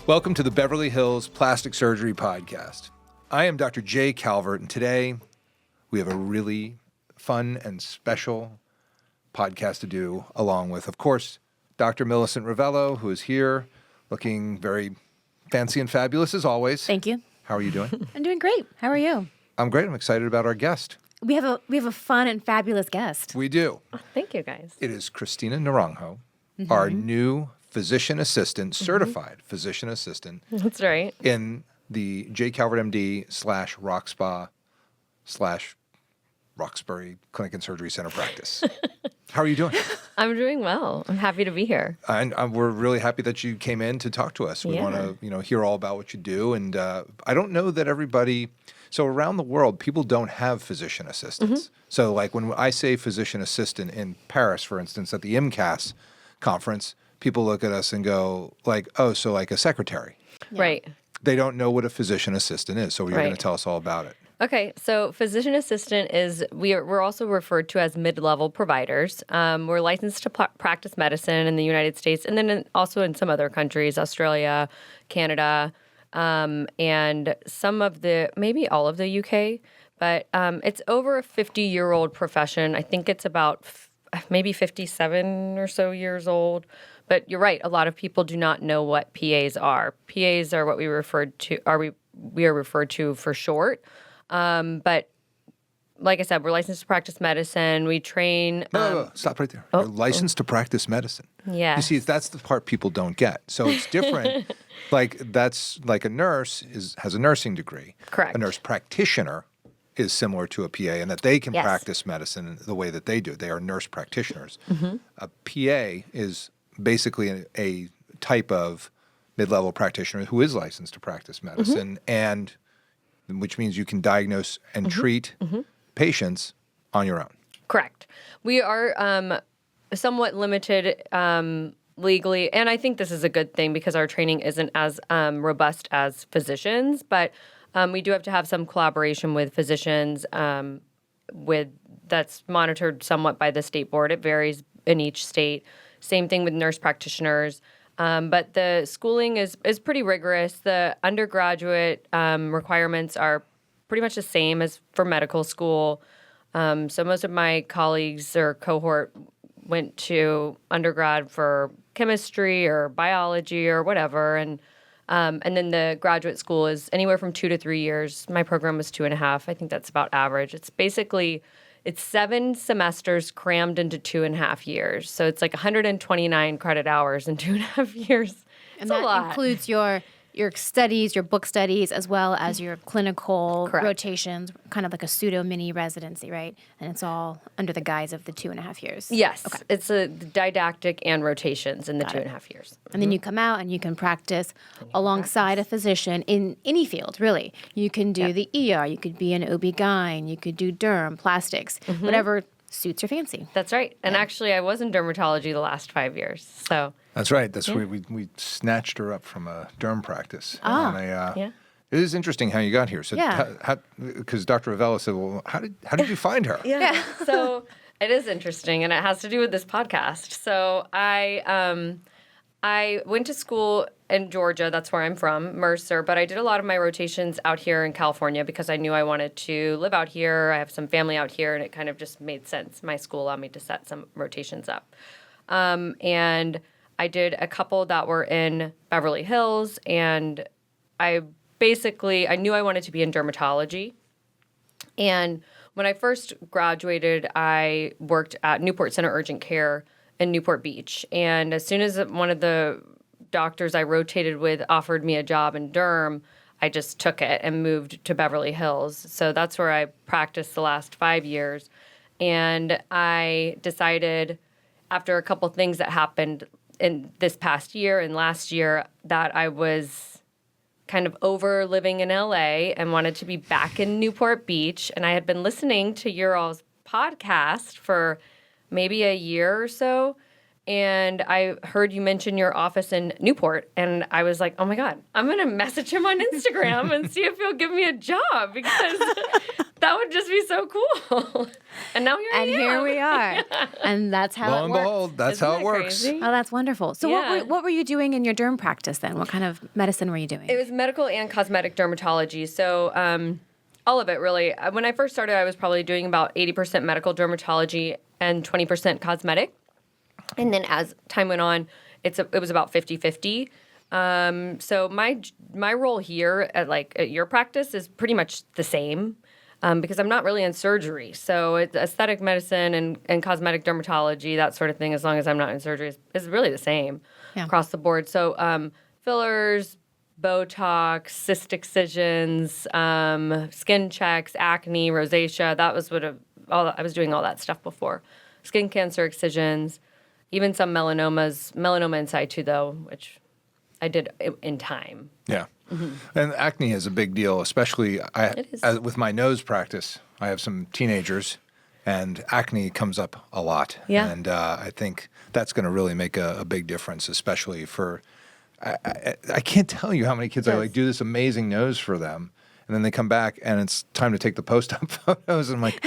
Welcome to the Beverly Hills Plastic Surgery Podcast. I am Dr. Jay Calvert, and today we have a really fun and special podcast to do, along with, of course, Dr. Millicent Rovelo, who is here looking very fancy and fabulous as always. Thank you. How are you doing? I'm doing great. How are you? I'm great. I'm excited about our guest. We have a fun and fabulous guest. We do. Oh, thank you, guys. It is Christina Naranjo, our new physician assistant, certified physician assistant. That's right. In the J. Calvert MD / ROXSpa / Roxbury Clinic and Surgery Center practice. How are you doing? I'm doing well. I'm happy to be here. And we're really happy that you came in to talk to us. We want to, hear all about what you do. And I don't know that everybody. So around the world, people don't have physician assistants. So like when I say physician assistant in Paris, for instance, at the MCAS conference, people look at us and go like, oh, so like a secretary. Yeah. Right. They don't know what a physician assistant is. So you're going to tell us all about it. Okay, so physician assistant is, we're also referred to as mid-level providers. We're licensed to practice medicine in the United States and then also in some other countries, Australia, Canada, and some of maybe all of the UK. But it's over a 50-year-old profession. I think it's about maybe 57 or so years old. But you're right, a lot of people do not know what PAs are. PAs are what we are referred to for short. But like I said, we're licensed to practice medicine. We train. No, stop right there. You're licensed to practice medicine. Yeah. You see, that's the part people don't get. So it's different. That's like a nurse has a nursing degree. Correct. A nurse practitioner is similar to a PA in that they can practice medicine the way that they do. They are nurse practitioners. A PA is basically a type of mid-level practitioner who is licensed to practice medicine, and which means you can diagnose and treat patients on your own. Correct. We are somewhat limited legally, and I think this is a good thing because our training isn't as robust as physicians, but we do have to have some collaboration with physicians that's monitored somewhat by the state board. It varies in each state. Same thing with nurse practitioners. But the schooling is pretty rigorous. The undergraduate requirements are pretty much the same as for medical school. So most of my colleagues or cohort went to undergrad for chemistry or biology or whatever. And then the graduate school is anywhere from 2 to 3 years. My program was 2.5. I think that's about average. It's 7 semesters crammed into 2.5 years. So it's like 129 credit hours in 2.5 years. And that includes your studies, your book studies, as well as your clinical rotations, kind of like a pseudo mini residency, right? And it's all under the guise of the 2.5 years. Yes. Okay. It's a didactic and rotations in the 2.5 years. And then you come out and you can practice alongside a physician in any field, really. You can do the ER, you could be an OB-GYN, you could do derm, plastics, whatever suits your fancy. That's right. And actually, I was in dermatology the last 5 years, so... That's right. That's where we snatched her up from a derm practice. It is interesting how you got here. So, because Dr. Rovelo said, "Well, how did you find her?" So it is interesting, and it has to do with this podcast. So I went to school in Georgia. That's where I'm from, Mercer. But I did a lot of my rotations out here in California because I knew I wanted to live out here. I have some family out here, and it kind of just made sense. My school allowed me to set some rotations up, and I did a couple that were in Beverly Hills, and I knew I wanted to be in dermatology. And when I first graduated, I worked at Newport Center Urgent Care in Newport Beach. And as soon as one of the doctors I rotated with offered me a job in derm, I just took it and moved to Beverly Hills. So that's where I practiced the last 5 years. And I decided, after a couple things that happened in this past year and last year, that I was kind of over living in LA and wanted to be back in Newport Beach. And I had been listening to your all's podcast for maybe a year or so. And I heard you mention your office in Newport. And I was like, oh my God, I'm going to message him on Instagram and see if he'll give me a job because That would just be so cool. And now here I am. And here we are. And that's how Lo it and works. behold, that's Isn't how that it works. crazy? Oh, that's wonderful. So Yeah. what were you doing in your derm practice then? What kind of medicine were you doing? It was medical and cosmetic dermatology. So all of it, really. When I first started, I was probably doing about 80% medical dermatology and 20% cosmetic. And then as time went on, it was about 50-50. So my role here at your practice is pretty much the same. Because I'm not really in surgery. So it's aesthetic medicine and cosmetic dermatology, that sort of thing, as long as I'm not in surgery, is really the same across the board. So fillers, Botox, cyst excisions, skin checks, acne, rosacea, that was I was doing all that stuff before. Skin cancer excisions, even some melanoma inside too, though, which I did in time. Yeah. And acne is a big deal, especially It is. with my nose practice. I have some teenagers, and acne comes up a lot. Yeah. And I think that's going to really make a big difference, especially for. I can't tell you how many kids I do this amazing nose for them, and then they come back and it's time to take the post-op photos, and I'm like.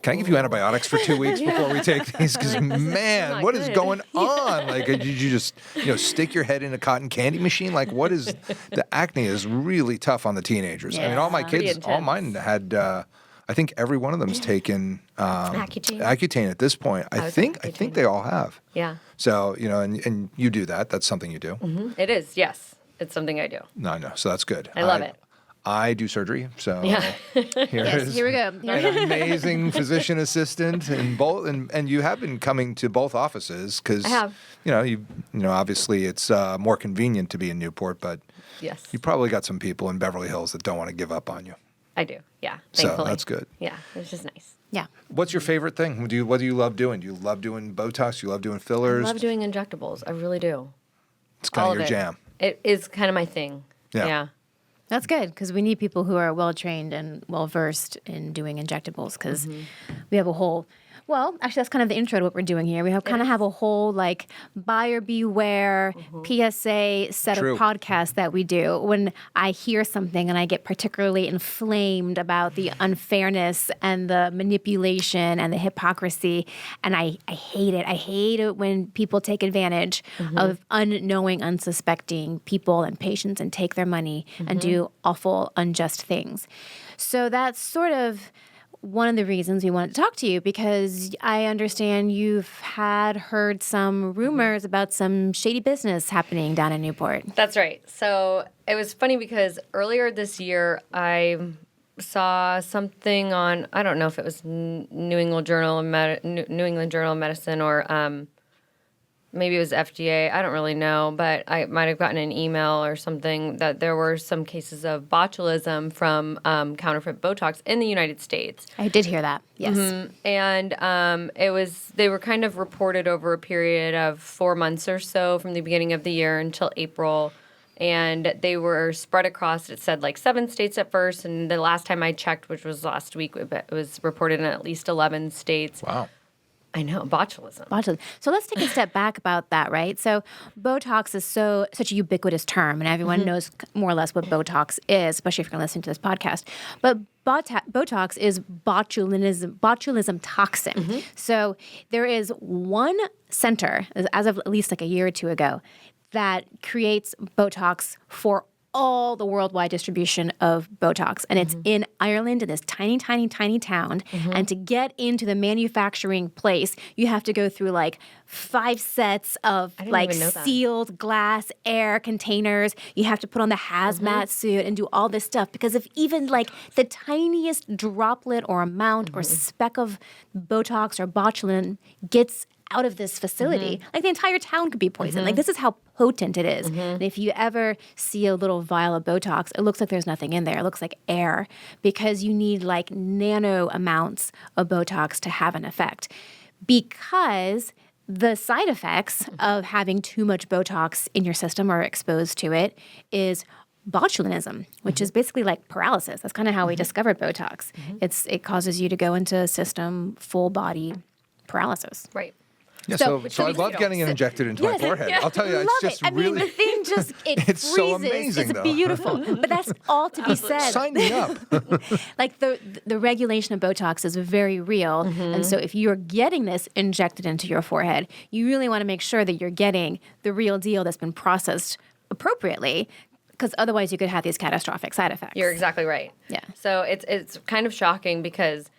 Can I give you antibiotics for 2 weeks before we take these? Because, man, what is going on? Like, did you just, stick your head in a cotton candy machine? Like, what is the acne is really tough on the teenagers. I mean, all my Pretty kids, all intense. mine had, I think every one of them's taken Accutane. Accutane at this point. I was think Accutane. they all have. Yeah. So, and you do that. That's something you do. It is, yes. It's something I do. No, I know. So that's good. I love it. I do surgery, so Yeah. Here we go. an amazing physician assistant in both, and you have been coming to both offices because I have. you obviously it's more convenient to be in Newport, but Yes. you probably got some people in Beverly Hills that don't want to give up on you. I do. Yeah. So Thankfully. that's good. Yeah. It's just nice. Yeah. What's your favorite thing? What do you love doing? Do you love doing Botox? Do you love doing fillers? I love doing injectables. I really do. It's kind All of your it. jam. It is kind of my thing. Yeah. Yeah. That's good because we need people who are well trained and well versed in doing injectables because we have a whole. Well, actually, that's kind of the intro to what we're doing here. We have a whole like buyer beware PSA set True. of podcasts that we do. When I hear something and I get particularly inflamed about the unfairness and the manipulation and the hypocrisy, and I hate it. I hate it when people take advantage of unknowing, unsuspecting people and patients and take their money and do awful, unjust things. So that's sort of one of the reasons we wanted to talk to you because I understand you've heard some rumors about some shady business happening down in Newport. That's right. So it was funny because earlier this year, I saw something on, I don't know if it was New England Journal of Medicine or maybe it was FDA. I don't really know, but I might have gotten an email or something that there were some cases of botulism from counterfeit Botox in the United States. I did hear that. Yes. And they were kind of reported over a period of 4 months or so from the beginning of the year until April. And they were spread across, it said like 7 states at first. And the last time I checked, which was last week, it was reported in at least 11 states. Wow. I know, botulism. So let's take a step back about that, right? So Botox is such a ubiquitous term, and everyone knows more or less what Botox is, especially if you're going to listen to this podcast. But Botox is botulism toxin. So there is one center, as of at least like a year or two ago, that creates Botox for all the worldwide distribution of Botox. And it's in Ireland in this tiny, tiny, tiny town. And to get into the manufacturing place, you have to go through like 5 sets of like even know that. sealed glass air containers. You have to put on the hazmat suit and do all this stuff because if even like the tiniest droplet or amount or speck of Botox or botulinum gets out of this facility, like the entire town could be poisoned. Like this is how potent it is. And if you ever see a little vial of Botox, it looks like there's nothing in there. It looks like air because you need like nano amounts of Botox to have an effect. Because the side effects of having too much Botox in your system or exposed to it is botulinism, which is basically like paralysis. That's kind of how we discovered Botox. It causes you to go into system full body paralysis. Right. Yeah, so I love getting it injected into my forehead. I'll tell you, it's just I mean, the thing just, it it's freezes. so amazing, it's beautiful. But that's all to be said. Sign me up. Like the regulation of Botox is very real. And so if you're getting this injected into your forehead, you really want to make sure that you're getting the real deal that's been processed appropriately, because otherwise you could have these catastrophic side effects. You're exactly right. Yeah. So it's kind of shocking because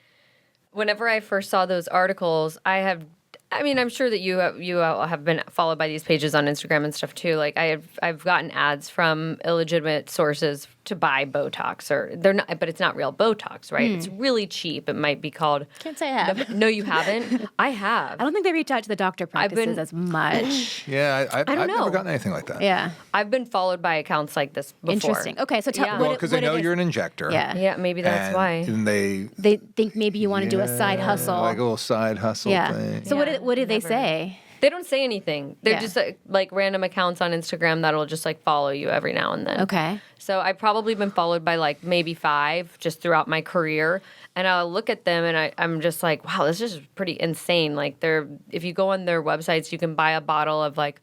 whenever I first saw those articles, I'm sure that you have been followed by these pages on Instagram and stuff too. Like I've gotten ads from illegitimate sources to buy Botox, or they're not, but it's not real Botox, right? It's really cheap. It might be called. Can't say I have. No, you haven't. I have. I don't think they reach out to the doctor practices as much. Yeah, I've know. never gotten anything like that. Yeah. I've been followed by accounts like this before. Interesting. Okay, so tell Yeah. Well, because they know you're an injector. Yeah. Yeah, maybe that's why. And they think maybe you want to do a side hustle. like a little side hustle thing. So what did they say? They don't say anything. They're Yeah. just like random accounts on Instagram that'll just like follow you every now and then. Okay. So I've probably been followed by like maybe 5 just throughout my career. And I'll look at them and I'm just like, wow, this is pretty insane. Like if you go on their websites, you can buy a bottle of like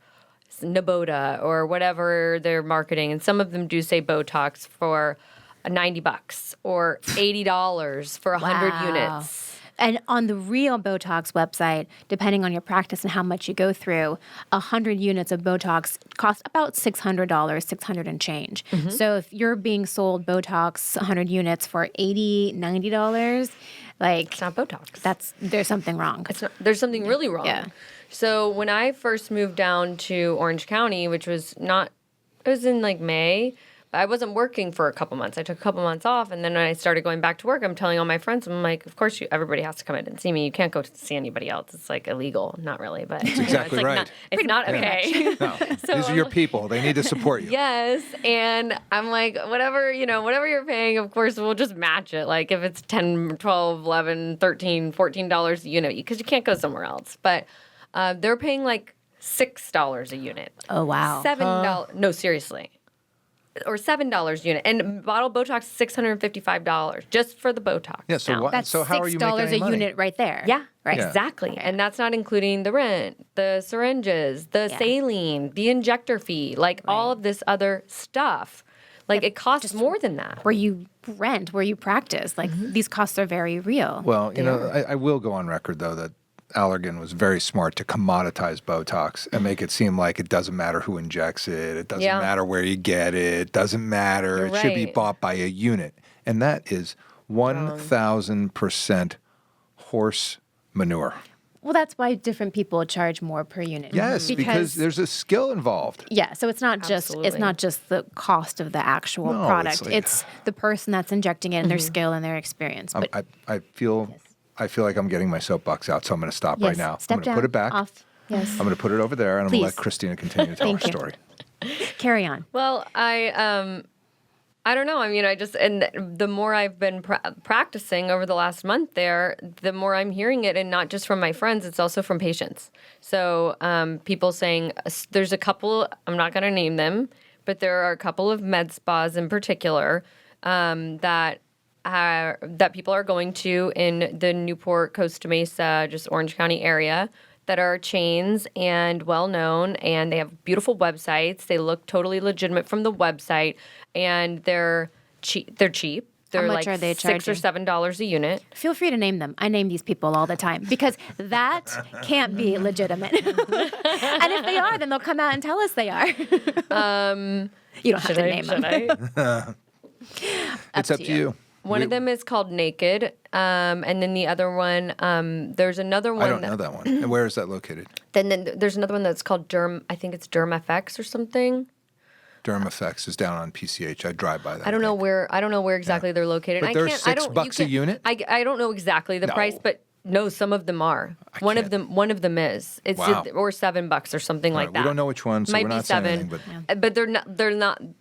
Naboda or whatever they're marketing. And some of them do say Botox for $90 or $80 for 100 Wow. units. And on the real Botox website, depending on your practice and how much you go through, 100 units of Botox cost about $600, $600 and change. So if you're being sold Botox 100 units for $80, $90, like It's not Botox. there's something wrong. There's something really wrong. Yeah. So when I first moved down to Orange County, it was in like May, but I wasn't working for a couple months. I took a couple months off, and then when I started going back to work, I'm telling all my friends, I'm like, of course, everybody has to come in and see me. You can't go to see anybody else. It's like illegal. Not really, but That's exactly right. It's not okay. No, these are your people. They need to support you. Yes, and I'm like, whatever you're paying, of course, we'll just match it. Like if it's $10, $12, $11, $13, $14 a unit, because you can't go somewhere else. But they're paying like $6 a unit. Oh, wow. $7. No, seriously. Or $7 a unit. And bottle Botox is $655 just for the Botox. Yeah, so now. what? That's So how are you making $6 any a money? unit right there. Yeah, Right. Yeah. exactly. And that's not including the rent, the syringes, the saline, the injector fee, like all of this other stuff. Like it costs more than that. Where you rent, where you practice. Like these costs are very real. Well, I will go on record, though, that Allergan was very smart to commoditize Botox and make it seem like it doesn't matter who injects it. It doesn't matter where you get it. It doesn't matter. You're It should be right. bought by a unit. And that is 1,000% horse manure. Well, that's why different people charge more per unit. Yes, because there's a skill involved. Yeah, so it's not just the cost of the actual No, product. it's It's, like- the person that's injecting it and their skill and their experience. But I feel like I'm getting my soapbox out, so I'm going to stop right yes, now. step I'm going down, to put it back. off. Yes. I'm going to put it over there, and I'm going to let Please. Christina continue to tell her Thank you. story. Carry on. Well, I don't know. I mean, and the more I've been practicing over the last month there, the more I'm hearing it, and not just from my friends, it's also from patients. So people saying there's a couple, I'm not going to name them, but there are a couple of med spas in particular that people are going to in the Newport, Costa Mesa, just Orange County area that are chains and well-known, and they have beautiful websites. They look totally legitimate from the website, and they're cheap. They're much like are they $6 charging? or $7 a unit. Feel free to name them. I name these people all the time because that can't be legitimate. And if they are, then they'll come out and tell us they are. You don't have to name them. It's up to you. One of them is called Naked, and then the other one, there's another one. I don't know that one. And where is that located? Then there's another one that's called I think it's DermFX or something. DermFX is down on PCH. I drive by that. I don't know where exactly they're located. But they're $6 a unit? I don't know exactly the price, but no, some of them are. One of them is. It's Wow. or $7 or something like that. We don't know which one, so Might we're be not saying 7, anything. but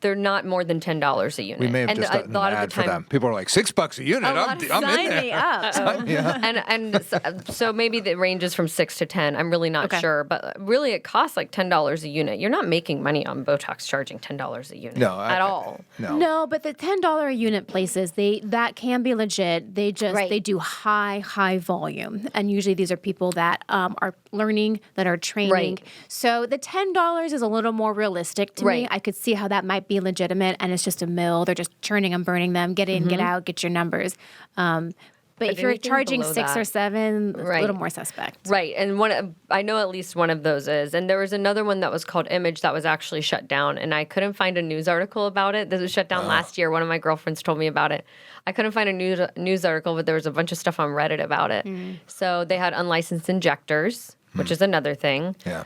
they're not more than $10 a unit. We may have just done an ad for them. People are like, $6 a unit. I'm in Sign there. me up. And so maybe the range is from 6 to 10. I'm really not sure, but really it costs like $10 a unit. You're not making money on Botox charging $10 a unit at all. No, but the $10 a unit places, that can be legit. They do high volume. volume. And usually these are people that are learning, that are training. Right. So the $10 is a little more realistic to me. I could see how that might be legitimate, and it's just a mill. They're just churning and burning them. Get in, get out, get your numbers. But if you're anything charging below 6 that- or 7, it's a Right. little more suspect. Right. And I know at least one of those is. And there was another one that was called Image that was actually shut down. And I couldn't find a news article about it. This was shut down last year. One of my girlfriends told me about it. I couldn't find a news article, but there was a bunch of stuff on Reddit about it. So they had unlicensed injectors, which is another thing. Yeah.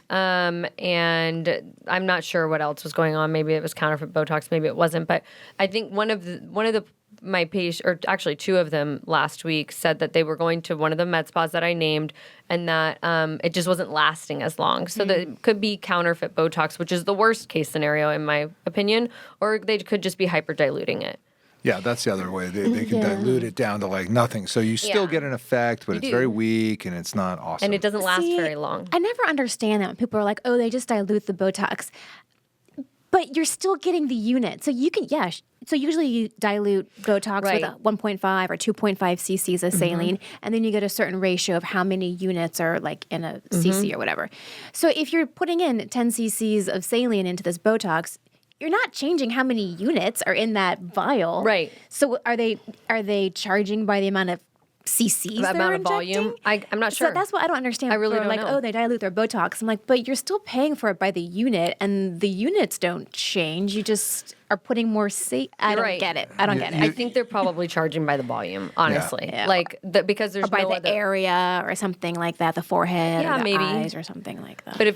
And I'm not sure what else was going on. Maybe it was counterfeit Botox, maybe it wasn't. But I think one of my patient, or actually 2 of them last week, said that they were going to one of the med spas that I named, and that it just wasn't lasting as long. So that it could be counterfeit Botox, which is the worst case scenario in my opinion, or they could just be hyper diluting it. Yeah, that's the other way. They can dilute it down to like nothing. So you still get an effect, but it's very weak and it's not awesome. And it doesn't last See, very long. I never understand that when people are like, oh, they just dilute the Botox. But you're still getting the unit. So you can, so usually you dilute Botox with a 1.5 or 2.5 cc's of saline, and then you get a certain ratio of how many units are like in a cc or whatever. So if you're putting in 10 cc's of saline into this Botox, you're not changing how many units are in that vial. Right. So are they charging by the amount of cc's The they're amount of injecting? volume? I'm not sure. So that's what I don't understand. I really People are don't like, know. oh, they dilute their Botox. I'm like, but you're still paying for it by the unit, and the units don't change. You just are putting more I don't right. get it. I don't get it. I think they're probably charging by the volume, honestly. Yeah. Like, because there's Or by no the other... area or something like that, the forehead Yeah, or the maybe. eyes or something like that. But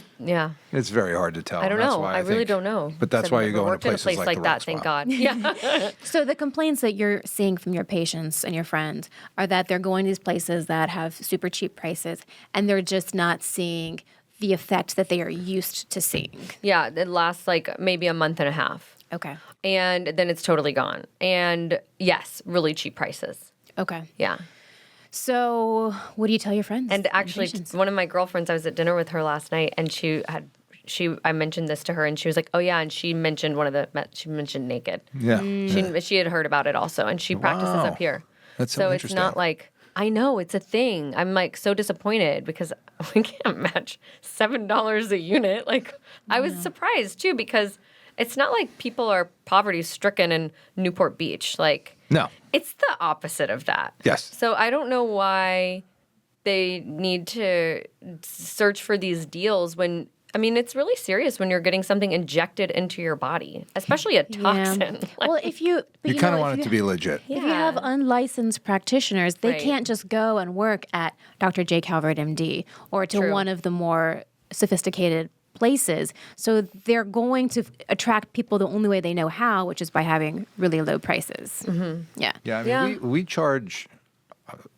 It's very hard to tell. I don't That's know. why I really think- don't know. But that's I've why you never go into worked in a places place like the that, ROXSpa. thank God. Yeah. So the complaints that you're seeing from your patients and your friends are that they're going to these places that have super cheap prices, and they're just not seeing the effect that they are used to seeing. Yeah, it lasts like maybe a month and a half. Okay. And then it's totally gone. And yes, really cheap prices. Okay. Yeah. So what do you tell your friends? And actually, patients? one of my girlfriends, I was at dinner with her last night, and I mentioned this to her, and she was like, "Oh yeah," and she mentioned she mentioned naked. Yeah. She had heard about it also, and she practices Wow. up here. That's so it's interesting. not like I know it's a thing. I'm like so disappointed because we can't match $7 a unit. Like I was surprised too because it's not like people are poverty stricken in Newport Beach. Like No. it's the opposite of that. Yes. So I don't know why they need to search for these deals when, I mean, it's really serious when you're getting something injected into your body, especially a toxin. Well, if you You kind of want it to be legit. If you have unlicensed practitioners, they Right. can't just go and work at Dr. J. Calvert, MD, or to True. one of the more sophisticated places. So they're going to attract people the only way they know how, which is by having really low prices. Yeah. Yeah, I mean, Yeah. we charge,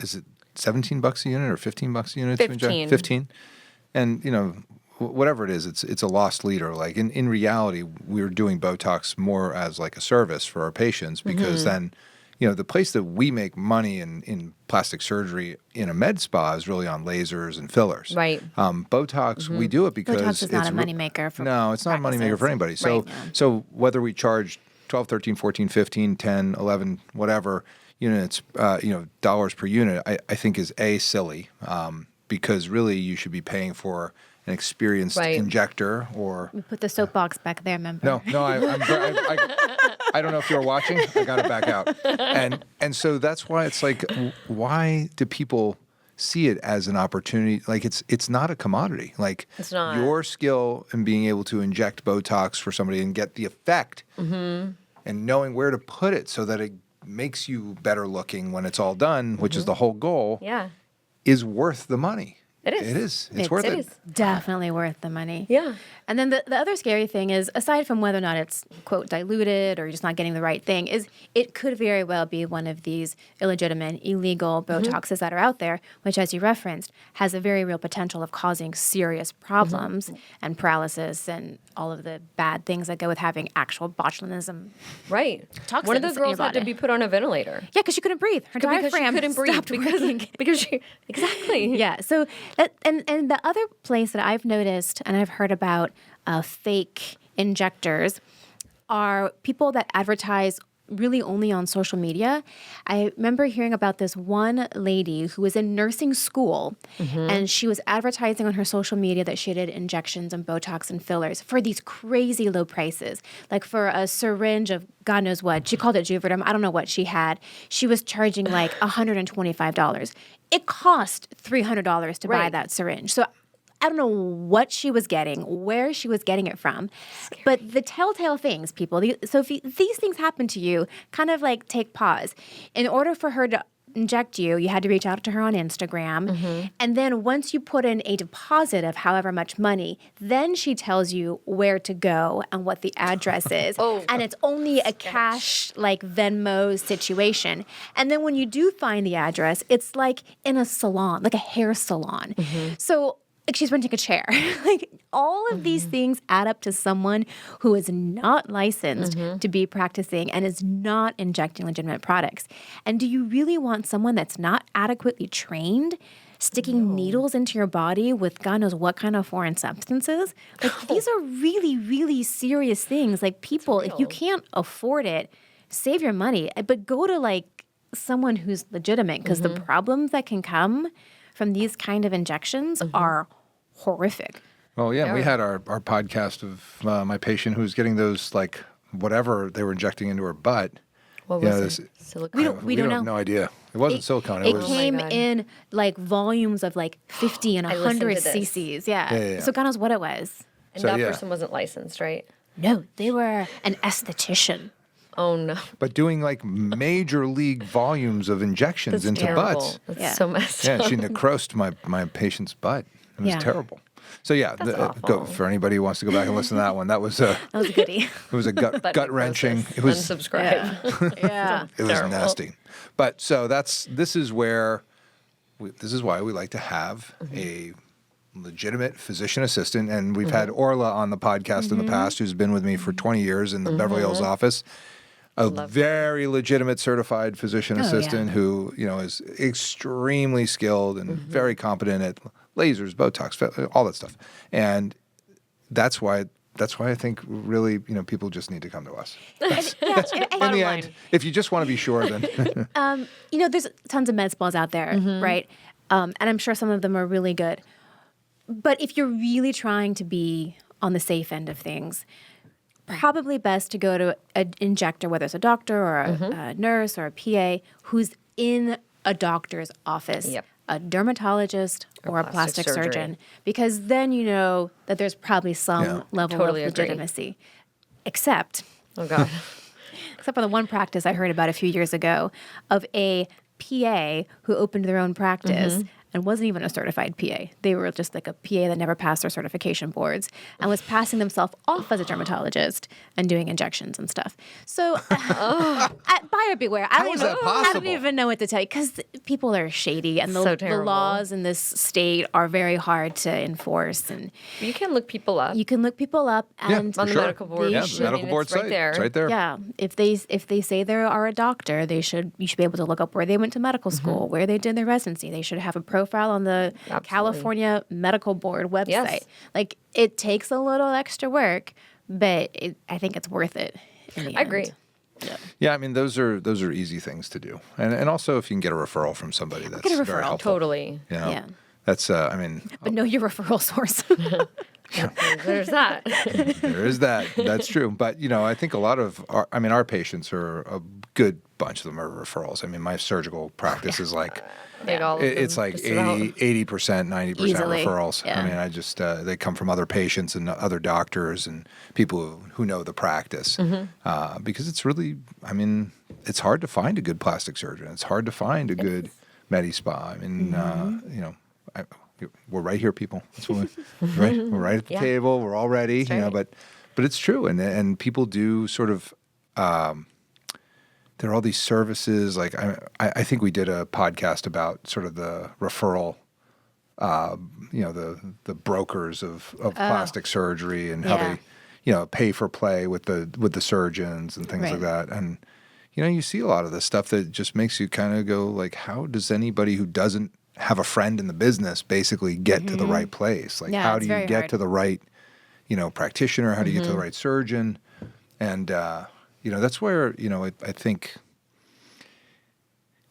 is it $17 a unit or $15 a unit? to inject? 15. 15. And, whatever it is, it's a lost leader. Like in reality, we're doing Botox more as like a service for our patients because then, the place that we make money in plastic surgery in a med spa is really on lasers and fillers. Right. Botox, we do it because Botox is not a re- moneymaker for No, it's not a moneymaker for anybody. So, Right. so whether we charge 12, 13, 14, 15, 10, 11, whatever units, dollars per unit, I think is silly because really you should be paying for an experienced Right. injector or We put the soapbox back there, remember? no, I don't know if you're watching. I got to back out, and so that's why it's like, why do people see it as an opportunity? Like it's not a commodity. Like It's not. your skill in being able to inject Botox for somebody and get the effect, and knowing where to put it so that it makes you better looking when it's all done, which is the whole goal, Yeah. is worth the money. It is. It is. It's worth it it. is. Definitely worth the money. Yeah. And then the other scary thing is, aside from whether or not it's, quote, diluted or you're just not getting the right thing, is it could very well be one of these illegitimate, illegal Botoxes that are out there, which, as you referenced, has a very real potential of causing serious problems and paralysis and all of the bad things that go with having actual botulism. Right. Toxins One of in the your girls had to body. be put on a ventilator. Yeah, because she couldn't breathe. Her Because she diaphragm couldn't breathe stopped working. because she exactly. Yeah. So and the other place that I've noticed and I've heard about fake injectors are people that advertise really only on social media. I remember hearing about this one lady who was in nursing school, and she was advertising on her social media that she did injections and Botox and fillers for these crazy low prices. Like for a syringe of God knows what, she called it Juvederm, I don't know what she had. She was charging like $125. It cost $300 to buy that syringe. So I don't know what she was getting, where she was getting it from. Scary. But the telltale things, people, so if these things happen to you, kind of like take pause. In order for her to inject you, you had to reach out to her on Instagram. And then once you put in a deposit of however much money, then she tells you where to go and what the address is. And it's only a cash, like Venmo situation. And then when you do find the address, it's like in a salon, like a hair salon. So like she's renting a chair. Like all of these things add up to someone who is not licensed to be practicing and is not injecting legitimate products. And do you really want someone that's not adequately trained sticking needles into your body with God knows what kind of foreign substances? Like these are really, really serious things. Like people, if you can't afford it, save your money, but go to like someone who's legitimate, because the problems that can come from these kind of injections are horrific. Well, yeah, we had our podcast of my patient who was getting those, like, whatever they were injecting into her butt. What was it? Silicone? We don't know. No idea. It wasn't silicone. It was came in like volumes of like 50 and 100 cc's. Yeah. So God knows what it was. And that person wasn't licensed, right? No, they were an esthetician. Oh, no. But doing like major league volumes of injections into terrible. butts. That's so messed up. Yeah, she necrosed my patient's butt. It was terrible. So yeah, for anybody who wants to go back and listen to that one, that was a goodie. It was a gut wrenching. It was unsubscribe. Yeah. It was nasty. But so this is why we like to have a legitimate physician assistant, and we've had Orla on the podcast in the past, who's been with me for 20 years in the Beverly Hills office. A very legitimate certified physician assistant who, is extremely skilled and very competent at lasers, Botox, all that stuff. And that's why I think really, people just need to come to us. In the end, if you just want to be sure, then there's tons of med spas out there, right? And I'm sure some of them are really good. But if you're really trying to be on the safe end of things, probably best to go to an injector, whether it's a doctor or a nurse or a PA, who's in a doctor's office, a dermatologist or a plastic surgeon, because then you know that there's probably some level of legitimacy. Except for the one practice I heard about a few years ago of a PA who opened their own practice and wasn't even a certified PA. They were just like a PA that never passed their certification boards and was passing themselves off as a dermatologist and doing injections and stuff. So buyer beware. I don't even know what to tell you, because people are shady and the laws in this state are very hard to enforce. And you can look people up. And on the medical board. Yeah, the medical board site. It's right there. Yeah. If they say they are a doctor, you should be able to look up where they went to medical school, where they did their residency. They should have a profile on the California Medical Board website. Yes. Like, it takes a little extra work, but I think it's worth it in the end. I agree. Yeah, I mean, those are easy things to do, and also if you can get a referral from somebody, that's very helpful. Totally. That's but know your referral source. There's that. There is that. That's true. But I think a lot of our patients are a good bunch of them are referrals. I mean, my surgical practice is like. It's like 80%, 90% referrals. Yeah. I mean, I just they come from other patients and other doctors and people who know the practice, because it's really, it's hard to find a good plastic surgeon. It's hard to find a good med spa. I mean, we're right here, people. That's what we're right at the table. We're all ready, but it's true, and people do sort of. There are all these services, like I think we did a podcast about sort of the referral, the brokers of plastic surgery and how they, pay for play with the surgeons and things like that. And, you see a lot of this stuff that just makes you kind of go like, how does anybody who doesn't have a friend in the business basically get to the right place? Like, how do you get to the right, practitioner? How do you get to the right surgeon? And, that's where, I think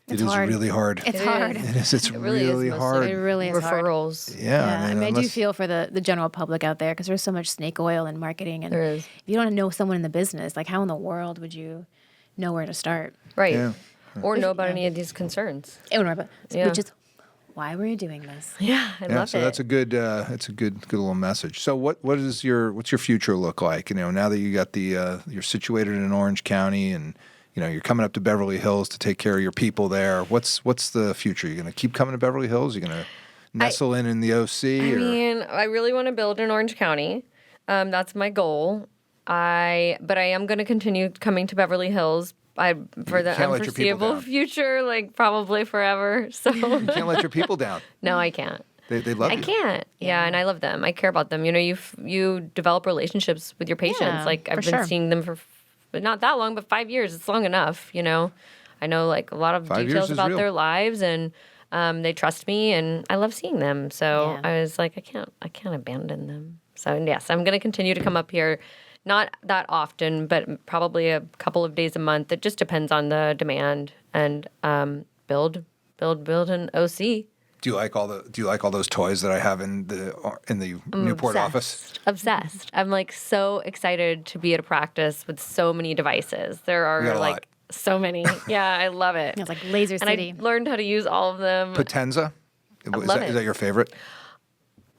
It's it is hard. really hard. It's hard. It is. It's It really is really mostly hard. It really is hard. referrals. Yeah. I mean, I do unless- feel for the general public out there because there's so much snake oil in marketing. And There is. if you don't know someone in the business, like how in the world would you know where to start? Right. Yeah. Or know about any of these concerns. Which is why we're doing this. Yeah, I love so it. that's a good little message. So what's your future look like? Now that you got you're situated in Orange County and you're coming up to Beverly Hills to take care of your people there. What's the future? You're going to keep coming to Beverly Hills? You're going to nestle in the OC? I mean, I really want to build in Orange County. That's my goal. But I am going to continue coming to Beverly Hills. For the can't let your people unforeseeable down. future, like probably forever. So You can't let your people down. no, I can't. They love you. I can't. Yeah, and I love them. I care about them. You develop relationships with your patients. Yeah, Like I've for been sure. seeing them for not that long, but 5 years. It's long enough. I know like a lot of 5 years details is about real. their lives, and they trust me, and I love seeing them. So Yeah. I was like, I can't abandon them. So yes, I'm going to continue to come up here. Not that often, but probably a couple of days a month. It just depends on the demand, and build an OC. Do you like all those toys that I have in the Newport office? Obsessed. I'm like so excited to be at a practice with so many devices. There We got are a like lot. so many. Yeah, I love it. It's like Laser And City. I learned how to use all of them. Potenza? Is love that, it. is that your favorite?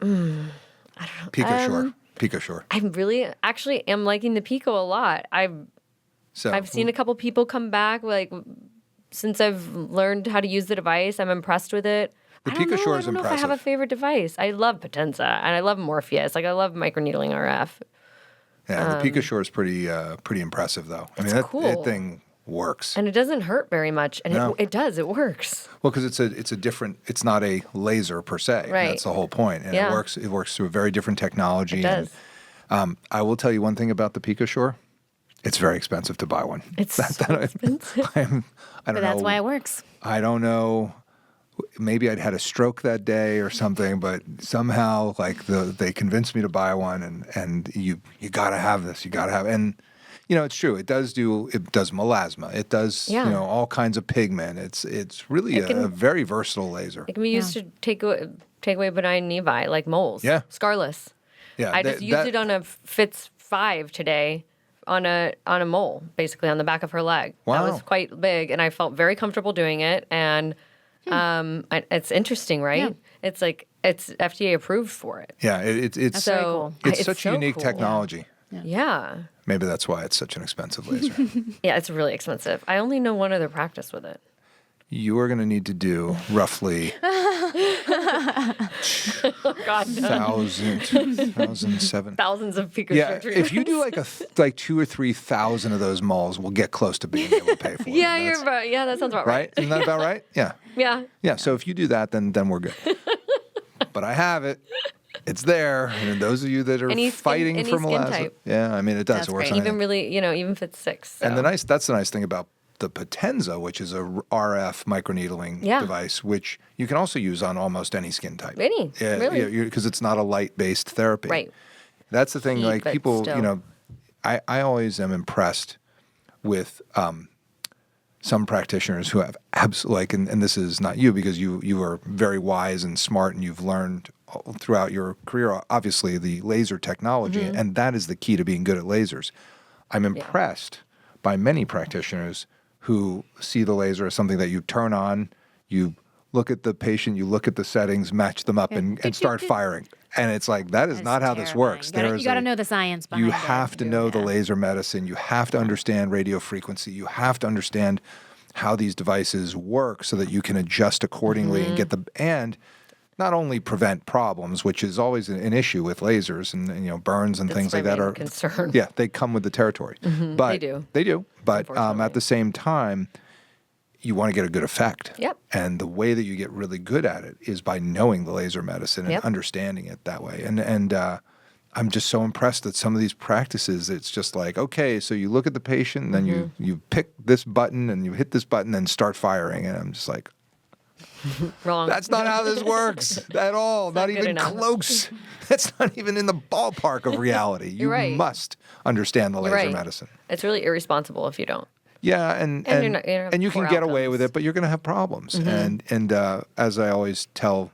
I don't know. PicoSure. PicoSure. I really actually am liking the Pico a lot. I've seen a couple people come back like since I've learned how to use the device. I'm impressed with it. The I don't know. PicoSure I is don't know if I have a impressive. favorite device. I love Potenza and I love Morpheus. Like I love microneedling RF. Yeah, the PicoSure is pretty impressive though. I mean, that cool. thing works. And it doesn't hurt very much. And No. it does. It works. Well, because it's a different. It's not a laser per se. Right. That's the whole point. And Yeah. it works through a very different technology. It does. And, I will tell you one thing about the PicoSure. It's very expensive to buy one. It's so expensive. I don't But that's know. why it works. I don't know. Maybe I'd had a stroke that day or something, but somehow like they convinced me to buy one, and you got to have this. You got to have, and it's true. It does melasma. It does Yeah. all kinds of pigment. It's really a very versatile laser. It can be used to take away benign nevi like moles. Yeah. Scarless. Yeah, I just used it on a Fitz 5 today on a mole, basically on the back of her leg. That Wow. was quite big, and I felt very comfortable doing it. And it's interesting, right? Yeah. It's like it's FDA approved for it. Yeah, it's very So cool. it's such so unique cool. technology. Yeah. Maybe that's why it's such an expensive laser. Yeah, it's really expensive. I only know one other practice with it. You are going to need to do roughly God, no. 1,007. Thousands of PicoSure Yeah, treatments. if you do like 2,000 or 3,000 of those moles, we'll get close to being able to pay for it. Yeah, That's- that sounds about right. right. Isn't that about right? Yeah. Yeah. Yeah. So if you do that, then we're good. But I have it. It's there. And those of you that are Any skin- fighting any for skin melasma, type. yeah, I mean it does. That's It works great. on Even anything. really, even Fitz 6. So. And that's the nice thing about the Potenza, which is a RF microneedling Yeah. device, which you can also use on almost any skin type. Any, really. Because it's not a light-based therapy. Right. That's the thing. Heat, Like but people, still. I always am impressed with some practitioners who have absolutely and this is not you because you are very wise and smart and you've learned throughout your career obviously the laser technology Mm-hmm. and that is the key to being good at lasers. I'm impressed by many practitioners who see the laser as something that you turn on, you look at the patient, you look at the settings, match them up, and start firing. And it's like, that is not how this works. You got to know the science behind You it. have to know the laser medicine. You have to understand radio frequency. You have to understand how these devices work so that you can adjust accordingly and get and not only prevent problems, which is always an issue with lasers and burns and That's things my like that main are concern. Yeah, they come with the territory. But They do. But Unfortunately. at the same time, you want to get a good effect. Yep. And the way that you get really good at it is by knowing the laser medicine and Yep. understanding it that way. And I'm just so impressed that some of these practices, it's just like, okay, so you look at the patient, and then you pick this button and you hit this button and start firing. And I'm just like, Wrong. That's not how this works at all. Not good even enough. close. That's not even in the ballpark of reality. You You're right. must understand the laser Right. medicine. It's really irresponsible if you don't. Yeah, and you're not- you don't have you can poor get away outcomes. with it, but you're going to have problems. And as I always tell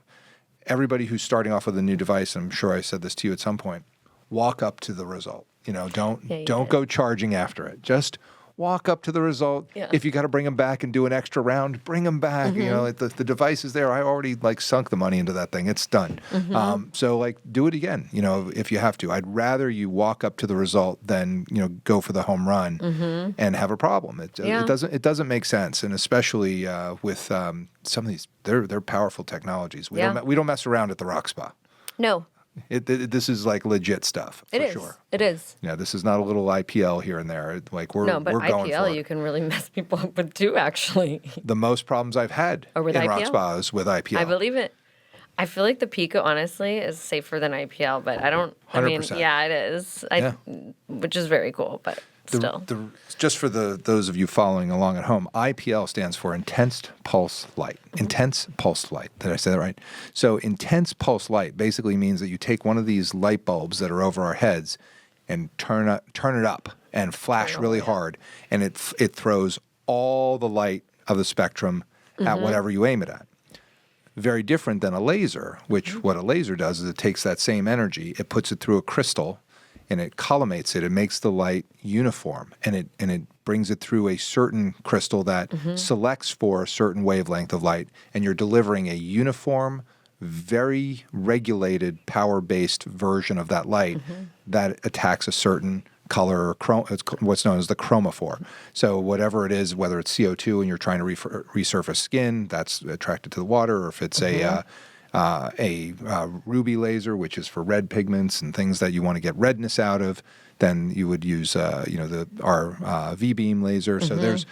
everybody who's starting off with a new device, I'm sure I said this to you at some point, walk up to the result. Don't you don't did. go charging after it. Just walk up to the result. Yeah. If you got to bring them back and do an extra round, bring them back. The device is there. I already sunk the money into that thing. It's done. So do it again. If you have to. I'd rather you walk up to the result than go for the home run and have a problem. It doesn't make sense, and especially with some of these they're powerful technologies. We don't mess around at the ROXSpa. No, This is legit stuff for sure. It is. Yeah, this is not a little IPL here and there. We're No, but we're going for IPL it. you can really mess people up with too, actually. The most problems I've had with in IPL? ROXSpa is with IPL. I believe it. I feel like the Pico, honestly, is safer than IPL, but I don't. I mean, 100%. yeah, it is. Which is very cool, but still. Just for those of you following along at home, IPL stands for Intense Pulse Light. Intense Pulse Light. Did I say that right? So Intense Pulse Light basically means that you take one of these light bulbs that are over our heads and turn it up and flash really hard, and it throws all the light of the spectrum at whatever you aim it at. Very different than a laser, which what a laser does is it takes that same energy, it puts it through a crystal, and it collimates it. It makes the light uniform, and it brings it through a certain crystal that selects for a certain wavelength of light, and you're delivering a uniform, very regulated, power-based version of that light that attacks a certain color, it's what's known as the chromophore. So whatever it is, whether it's CO2 and you're trying to resurface skin, that's attracted to the water, or if it's a ruby laser, which is for red pigments and things that you want to get redness out of, then you would use our V-beam laser. So there's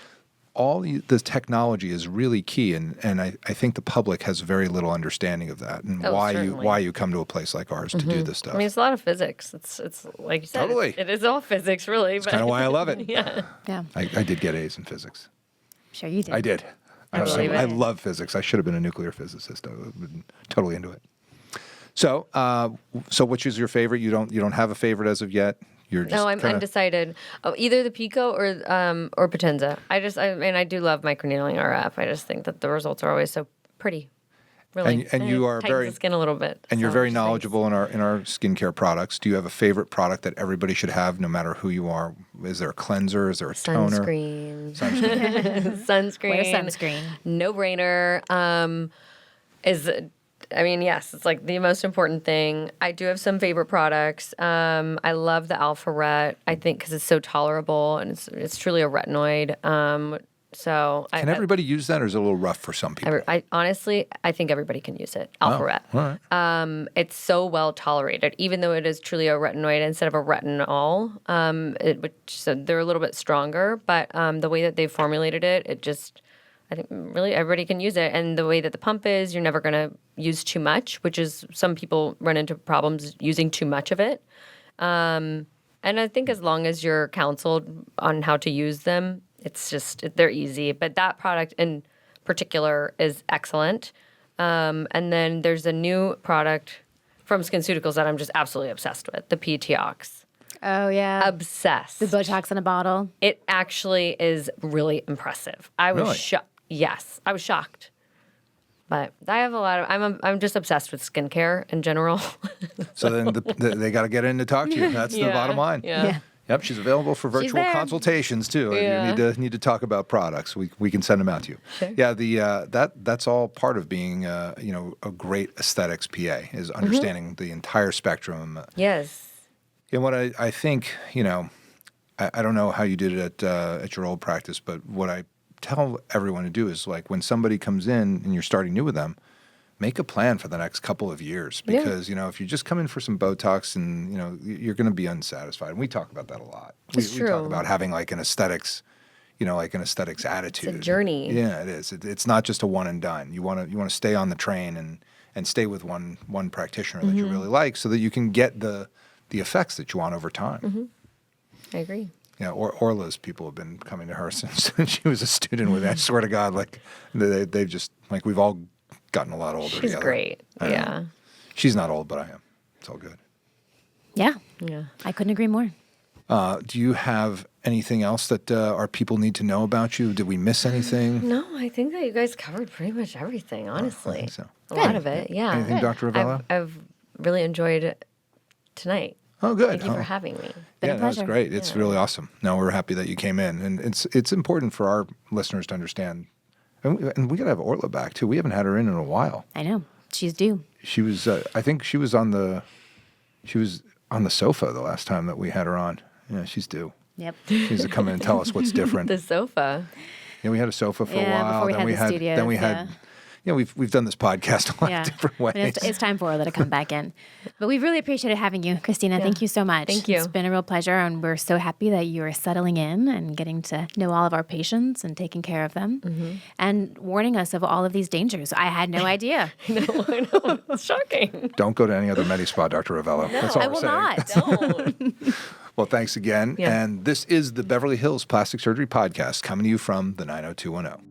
the technology is really key, and I think the public has very little understanding of that and why you come to a place like ours to do this stuff. I mean, it's a lot of physics. It's like you said, Totally. it is all physics, really. That's kind of why I love it. Yeah. I did get A's in physics. Sure you did. I did. believe I it. love physics. I should have been a nuclear physicist. I would have been totally into it. So which is your favorite? You don't have a favorite as of yet? You're just No, I'm undecided. Oh, either the Pico or Potenza. I do love microneedling RF. I just think that the results are always so pretty. Really, And you are tightens very the skin a little bit. And you're so very it's nice. knowledgeable in our skincare products. Do you have a favorite product that everybody should have, no matter who you are? Is there a cleanser? Is there a toner? Sunscreen. Wear sunscreen. No brainer. Yes, it's like the most important thing. I do have some favorite products. I love the Alpha Ret, I think, because it's so tolerable and it's truly a retinoid. Can everybody use that, or is it a little rough for some people? I honestly think everybody can use it. Alpha Ret. All right. It's so well tolerated, even though it is truly a retinoid instead of a retinol. So they're a little bit stronger, but the way that they've formulated it, I think really everybody can use it. And the way that the pump is, you're never going to use too much, which is some people run into problems using too much of it. And I think as long as you're counseled on how to use them, they're easy. But that product in particular is excellent. And then there's a new product from SkinCeuticals that I'm just absolutely obsessed with, the P-Tiox. Oh, yeah. Obsessed. The Botox in a bottle. It actually is really impressive. I was Really? shocked. Yes, I was shocked. But I have I'm just obsessed with skincare in general. So then they got to get in to talk to you. That's the bottom line. Yeah. Yep, she's available for virtual there. consultations too. Yeah. You need to talk about products. We can send them out to you. Sure. Yeah, that's all part of being a great aesthetics PA is understanding the entire spectrum. Yes. And what I think, I don't know how you did it at your old practice, but what I tell everyone to do is, like, when somebody comes in and you're starting new with them, make a plan for the next couple of years, because if you just come in for some Botox and you're going to be unsatisfied. And we talk about that a lot. We true. talk about having like an aesthetics attitude. It's a journey. Yeah, it is. It's not just a one and done. You want to stay on the train and stay with one practitioner that you really like, so that you can get the effects that you want over time. I agree. Yeah, Orla's people have been coming to her since she was a student with me. I swear to God, like they've just, like, we've all gotten a lot older She's together. great. Yeah. She's not old, but I am. It's all good. Yeah. Yeah. I couldn't agree more. Do you have anything else that our people need to know about you? Did we miss anything? No, I think that you guys covered pretty much everything, honestly. I think so. A lot of it, yeah. Anything, Dr. Rovelo? I've really enjoyed tonight. Oh, good. Thank you for having me. Been a Yeah, that's pleasure. great. It's really awesome. No, we're happy that you came in, and it's important for our listeners to understand. And we got to have Orla back too. We haven't had her in a while. I know. She's due. She was. I think she was on the sofa the last time that we had her on. Yeah, she's due. Yep. She needs to come in and tell us what's different. The sofa. Yeah, we had a sofa for a Yeah, while. before we had the studios, Then we had. You know, we've done this podcast a lot of different ways. And it's time for her to come back in. But we really appreciated having you, Christina. Yeah. Thank you so much. Thank you. It's been a real pleasure, and we're so happy that you are settling in and getting to know all of our patients and taking care of them and warning us of all of these dangers. I had no idea. I know. It's shocking. Don't go to any other Medi-Spa, Dr. Rovelo. That's all I we're will saying. not. Don't. Well, thanks again. Yeah. And this is the Beverly Hills Plastic Surgery Podcast coming to you from the 90210.